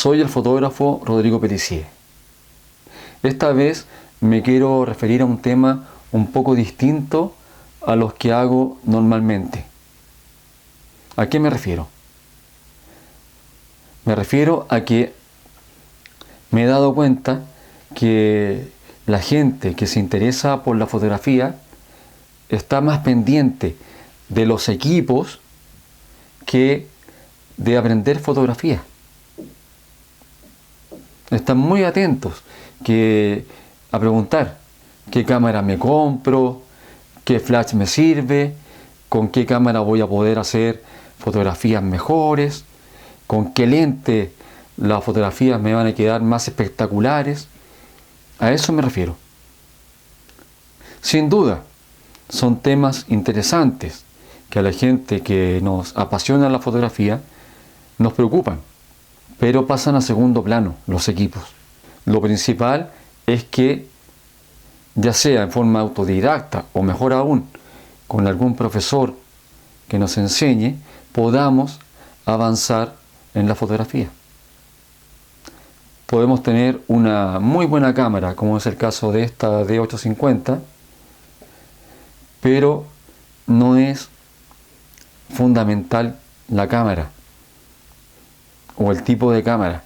Soy el fotógrafo Rodrigo Pellicier. Esta vez me quiero referir a un tema un poco distinto a los que hago normalmente. ¿A qué me refiero? Me refiero a que me he dado cuenta que la gente que se interesa por la fotografía está más pendiente de los equipos que de aprender fotografía. Están muy atentos a preguntar qué cámara me compro, qué flash me sirve, con qué cámara voy a poder hacer fotografías mejores, con qué lente las fotografías me van a quedar más espectaculares. A eso me refiero. Sin duda, son temas interesantes que a la gente que nos apasiona la fotografía nos preocupan, pero pasan a segundo plano los equipos. Lo principal es que, ya sea en forma autodidacta o mejor aún, con algún profesor que nos enseñe, podamos avanzar en la fotografía. Podemos tener una muy buena cámara, como es el caso de esta D850, pero no es fundamental la cámara o el tipo de cámara.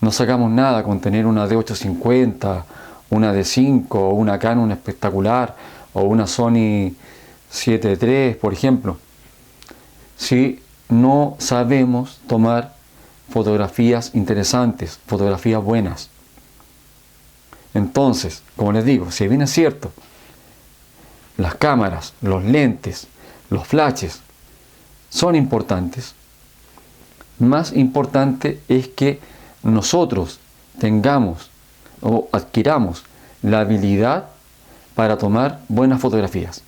No sacamos nada con tener una D850, una D5 o una Canon espectacular o una Sony 7 III, por ejemplo, si no sabemos tomar fotografías interesantes, fotografías buenas. Entonces, como les digo, si bien es cierto, las cámaras, los lentes, los flashes son importantes, más importante es que nosotros tengamos o adquiramos la habilidad para tomar buenas fotografías.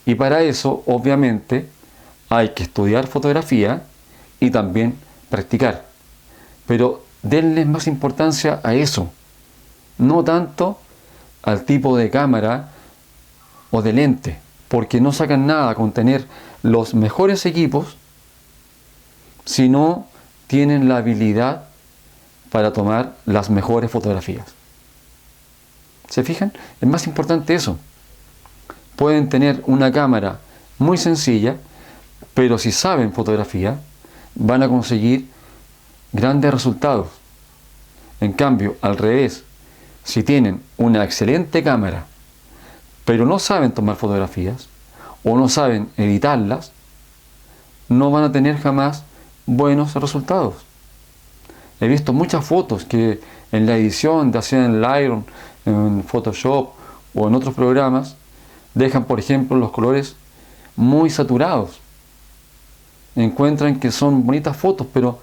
Y para eso, obviamente, hay que estudiar fotografía y también practicar. Pero denle más importancia a eso, no tanto al tipo de cámara o de lente, porque no sacan nada con tener los mejores equipos si no tienen la habilidad para tomar las mejores fotografías. ¿Se fijan? Es más importante eso. Pueden tener una cámara muy sencilla, pero si saben fotografía, van a conseguir grandes resultados. En cambio, al revés, si tienen una excelente cámara, pero no saben tomar fotografías o no saben editarlas, no van a tener jamás buenos resultados. He visto muchas fotos que en la edición, ya sea en Lightroom, en Photoshop o en otros programas, dejan, por ejemplo, los colores muy saturados. Encuentran que son bonitas fotos, pero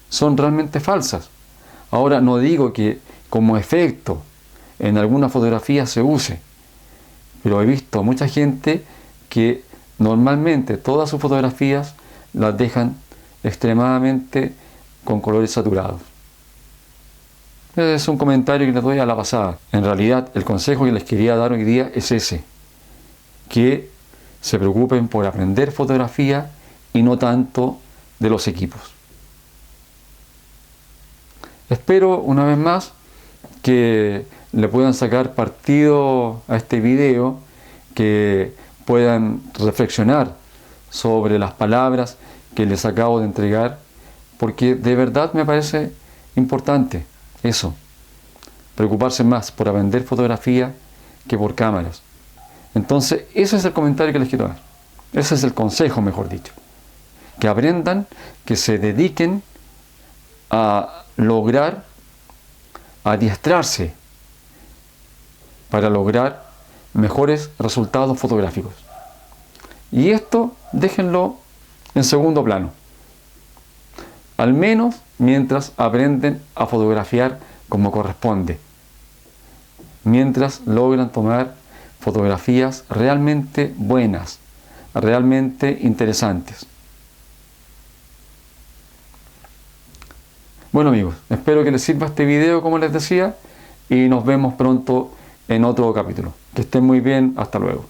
son realmente falsas. Ahora, no digo que como efecto en alguna fotografía se use, pero he visto mucha gente que normalmente todas sus fotografías las dejan extremadamente con colores saturados. Ese es un comentario que les doy a la pasada. En realidad, el consejo que les quería dar hoy día es ese: que se preocupen por aprender fotografía y no tanto de los equipos. Espero una vez más que le puedan sacar partido a este video, que puedan reflexionar sobre las palabras que les acabo de entregar, porque de verdad me parece importante eso, preocuparse más por aprender fotografía que por cámaras. Entonces, ese es el comentario que les quiero dar. Ese es el consejo, mejor dicho. Que aprendan, que se dediquen a lograr adiestrarse para lograr mejores resultados fotográficos. Y esto déjenlo en segundo plano, al menos mientras aprenden a fotografiar como corresponde, mientras logran tomar fotografías realmente buenas, realmente interesantes. Bueno amigos, espero que les sirva este video, como les decía, y nos vemos pronto en otro capítulo. Que estén muy bien, hasta luego.